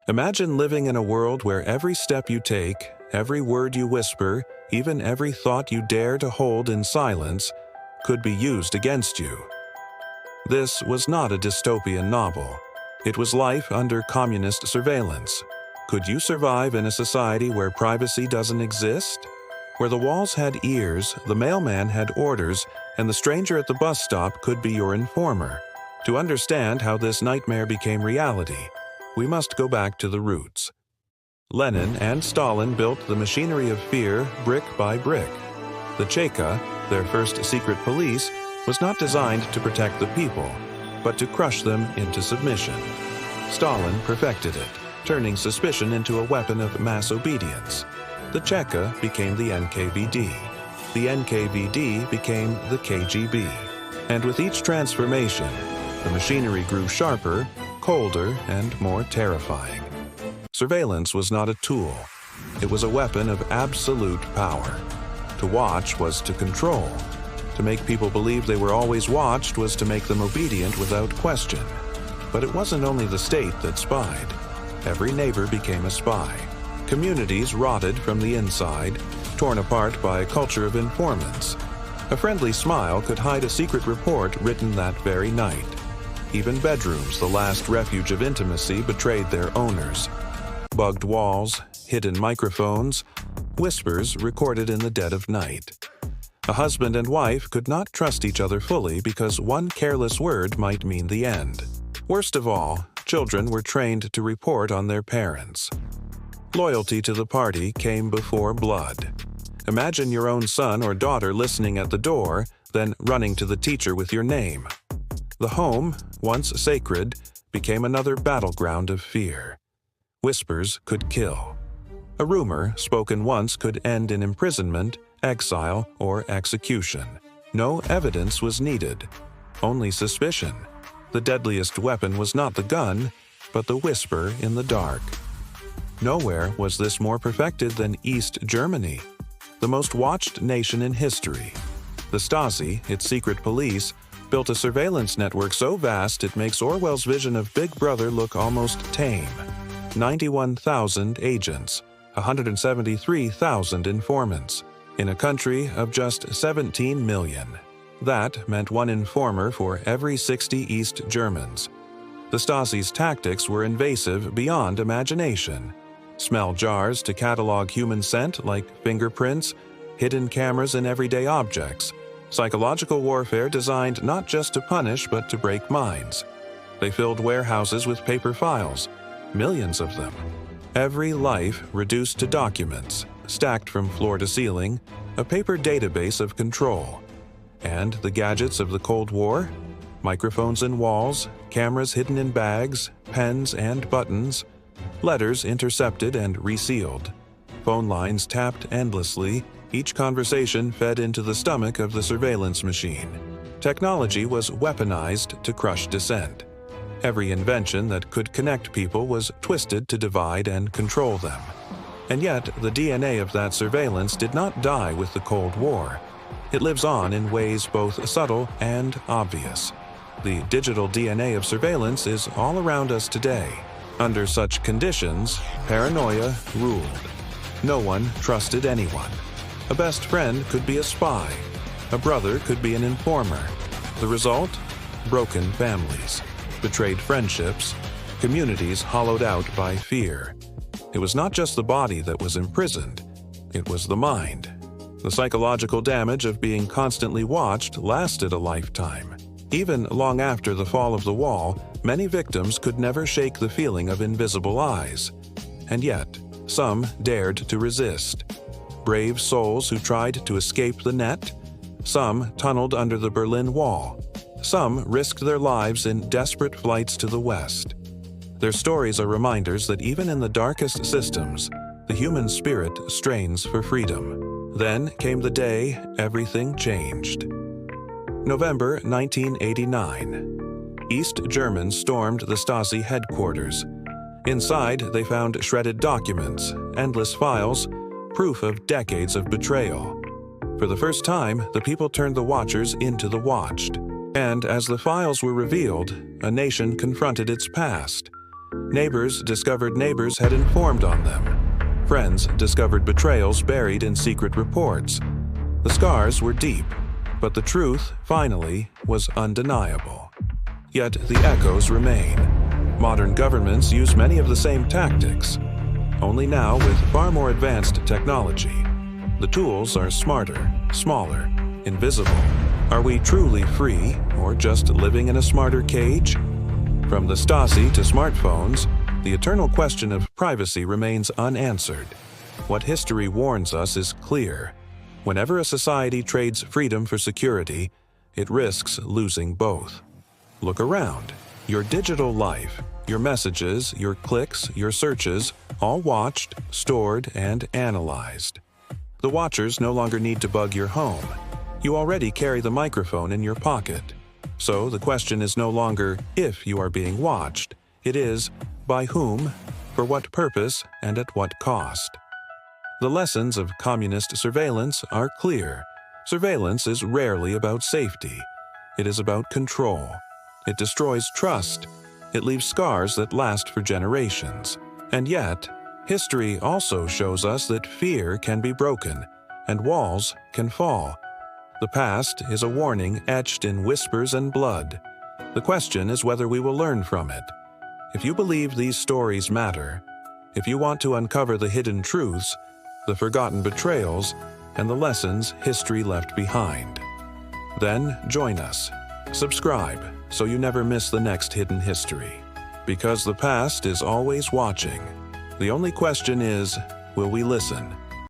Imagine living in a world where every step you take, every word you whisper, even every thought you dare to hold in silence, could be used against you. This was not a dystopian novel. It was life under communist surveillance. Could you survive in a society where privacy doesn't exist? Where the walls had ears, the mailman had orders, and the stranger at the bus stop could be your informer? To understand how this nightmare became reality, we must go back to the roots. Lenin and Stalin built the machinery of fear brick by brick. The Cheka, their first secret police, was not designed to protect the people, but to crush them into submission. Stalin perfected it, turning suspicion into a weapon of mass obedience. The Cheka became the NKVD. The NKVD became the KGB. And with each transformation, the machinery grew sharper, colder, and more terrifying. Surveillance was not a tool. It was a weapon of absolute power. To watch was to control. To make people believe they were always watched was to make them obedient without question. But it wasn't only the state that spied. Every neighbor became a spy. Communities rotted from the inside, torn apart by a culture of informants. A friendly smile could hide a secret report written that very night. Even bedrooms, the last refuge of intimacy, betrayed their owners. Bugged walls, hidden microphones, whispers recorded in the dead of night. A husband and wife could not trust each other fully because one careless word might mean the end. Worst of all, children were trained to report on their parents. Loyalty to the party came before blood. Imagine your own son or daughter listening at the door, then running to the teacher with your name. The home, once sacred, became another battleground of fear. Whispers could kill. A rumor, spoken once, could end in imprisonment, exile, or execution. No evidence was needed, only suspicion. The deadliest weapon was not the gun, but the whisper in the dark. Nowhere was this more perfected than East Germany, the most watched nation in history. The Stasi, its secret police, built a surveillance network so vast it makes Orwell's vision of Big Brother look almost tame. 91,000 agents, 173,000 informants, in a country of just 17 million. That meant one informer for every 60 East Germans. The Stasi's tactics were invasive beyond imagination. Smell jars to catalog human scent like fingerprints, hidden cameras in everyday objects. Psychological warfare designed not just to punish but to break minds. They filled warehouses with paper files, millions of them. Every life reduced to documents, stacked from floor to ceiling, a paper database of control. And the gadgets of the Cold War? Microphones in walls, cameras hidden in bags, pens and buttons, letters intercepted and resealed, phone lines tapped endlessly, each conversation fed into the stomach of the surveillance machine. Technology was weaponized to crush dissent. Every invention that could connect people was twisted to divide and control them. And yet, the DNA of that surveillance did not die with the Cold War. It lives on in ways both subtle and obvious. The digital DNA of surveillance is all around us today. Under such conditions, paranoia ruled. No one trusted anyone. A best friend could be a spy. A brother could be an informer. The result? Broken families, betrayed friendships, communities hollowed out by fear. It was not just the body that was imprisoned, it was the mind. The psychological damage of being constantly watched lasted a lifetime. Even long after the fall of the wall, many victims could never shake the feeling of invisible eyes. And yet, some dared to resist. Brave souls who tried to escape the net. Some tunneled under the Berlin Wall. Some risked their lives in desperate flights to the West. Their stories are reminders that even in the darkest systems, the human spirit strains for freedom. Then came the day everything changed. November 1989. East Germans stormed the Stasi headquarters. Inside, they found shredded documents, endless files, proof of decades of betrayal. For the first time, the people turned the watchers into the watched. And as the files were revealed, a nation confronted its past. Neighbors discovered neighbors had informed on them. Friends discovered betrayals buried in secret reports. The scars were deep, but the truth, finally, was undeniable. Yet the echoes remain. Modern governments use many of the same tactics, only now with far more advanced technology. The tools are smarter, smaller, invisible. Are we truly free, or just living in a smarter cage? From the Stasi to smartphones, the eternal question of privacy remains unanswered. What history warns us is clear. Whenever a society trades freedom for security, it risks losing both. Look around. Your digital life, your messages, your clicks, your searches, all watched, stored, and analyzed. The watchers no longer need to bug your home. You already carry the microphone in your pocket. So the question is no longer if you are being watched. It is by whom, for what purpose, and at what cost. The lessons of communist surveillance are clear. Surveillance is rarely about safety. It is about control. It destroys trust. It leaves scars that last for generations. And yet, history also shows us that fear can be broken, and walls can fall. The past is a warning etched in whispers and blood. The question is whether we will learn from it. If you believe these stories matter, if you want to uncover the hidden truths, the forgotten betrayals, and the lessons history left behind, then join us. Subscribe so you never miss the next hidden history. Because the past is always watching. The only question is, will we listen?